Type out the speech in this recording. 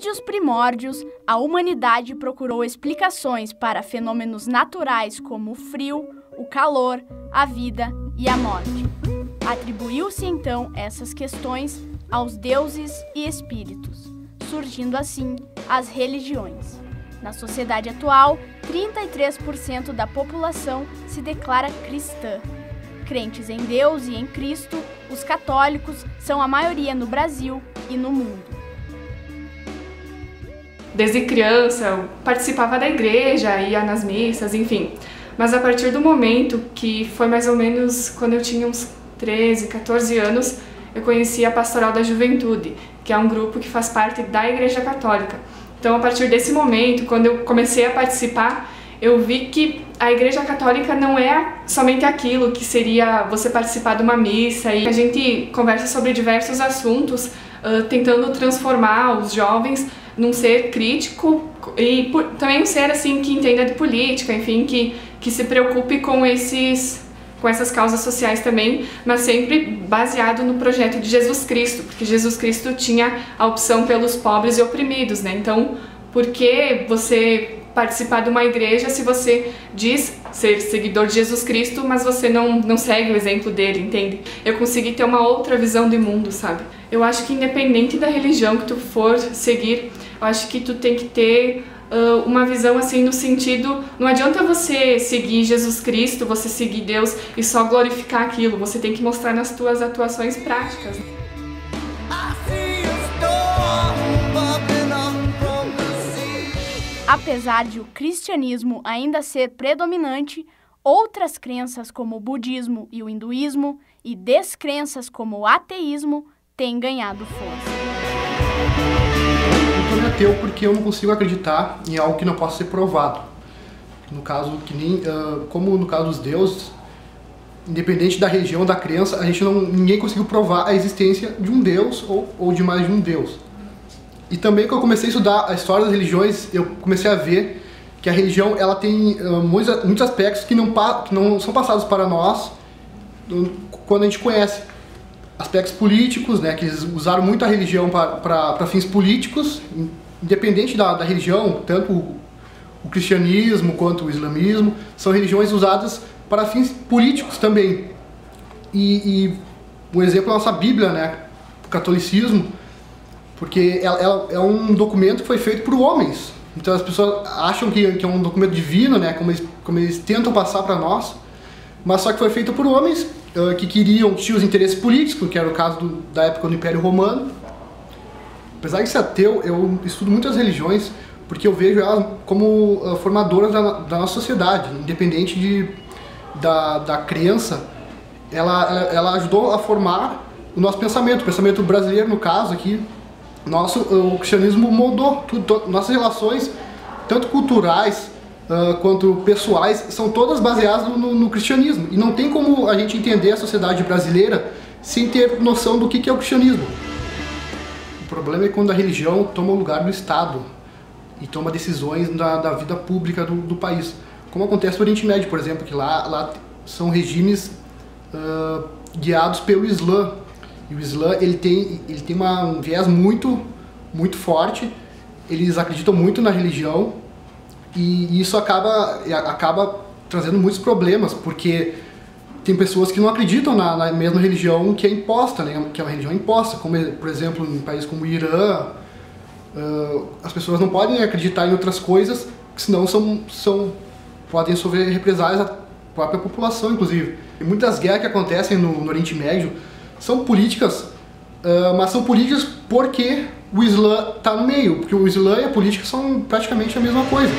Desde os primórdios, a humanidade procurou explicações para fenômenos naturais como o frio, o calor, a vida e a morte. Atribuiu-se então essas questões aos deuses e espíritos, surgindo assim as religiões. Na sociedade atual, 33% da população se declara cristã. Crentes em Deus e em Cristo, os católicos são a maioria no Brasil e no mundo. Desde criança eu participava da igreja, ia nas missas, enfim. Mas a partir do momento que foi mais ou menos quando eu tinha uns 13, 14 anos, eu conheci a Pastoral da Juventude, que é um grupo que faz parte da Igreja Católica. Então, a partir desse momento, quando eu comecei a participar, eu vi que a Igreja Católica não é somente aquilo que seria você participar de uma missa. E a gente conversa sobre diversos assuntos, tentando transformar os jovens num ser crítico e também um ser assim que entenda de política, enfim, que se preocupe com essas causas sociais também, mas sempre baseado no projeto de Jesus Cristo, porque Jesus Cristo tinha a opção pelos pobres e oprimidos, né? Então, por que você participar de uma igreja se você diz ser seguidor de Jesus Cristo, mas você não segue o exemplo dele, entende? Eu consegui ter uma outra visão de mundo, sabe? Eu acho que independente da religião que tu for seguir, eu acho que tu tem que ter uma visão assim no sentido, não adianta você seguir Jesus Cristo, você seguir Deus e só glorificar aquilo, você tem que mostrar nas tuas atuações práticas. Apesar de o cristianismo ainda ser predominante, outras crenças como o budismo e o hinduísmo e descrenças como o ateísmo têm ganhado força. Eu sou ateu porque eu não consigo acreditar em algo que não possa ser provado. No caso, como no caso dos deuses, independente da religião, da crença, ninguém conseguiu provar a existência de um deus ou de mais de um deus. E também quando eu comecei a estudar a história das religiões, eu comecei a ver que a religião ela tem muitos aspectos que não são passados para nós quando a gente conhece. Aspectos políticos, né, que eles usaram muito a religião para fins políticos, independente da religião, tanto o cristianismo quanto o islamismo, são religiões usadas para fins políticos também. E um exemplo é a nossa Bíblia, né, o catolicismo, porque ela é um documento que foi feito por homens. Então as pessoas acham que é um documento divino, né, como eles tentam passar para nós, mas só que foi feito por homens que tinham os interesses políticos, que era o caso da época do Império Romano. Apesar de ser ateu, eu estudo muitas religiões, porque eu vejo elas como formadoras da nossa sociedade, independente da crença, ela ajudou a formar o nosso pensamento, o pensamento brasileiro, no caso aqui. O cristianismo moldou tudo, nossas relações, tanto culturais quanto pessoais, são todas baseadas no cristianismo. E não tem como a gente entender a sociedade brasileira sem ter noção do que é o cristianismo. O problema é quando a religião toma o lugar do Estado e toma decisões da vida pública do país. Como acontece no Oriente Médio, por exemplo, que lá são regimes guiados pelo Islã. E o Islã ele tem um viés muito forte, eles acreditam muito na religião e isso acaba trazendo muitos problemas, porque tem pessoas que não acreditam na mesma religião que é imposta, né, que é uma religião imposta, como por exemplo em países como o Irã, as pessoas não podem acreditar em outras coisas, senão podem sofrer represálias à própria população, inclusive. E muitas guerras que acontecem no Oriente Médio são políticas, mas são políticas porque o Islã está no meio, porque o Islã e a política são praticamente a mesma coisa.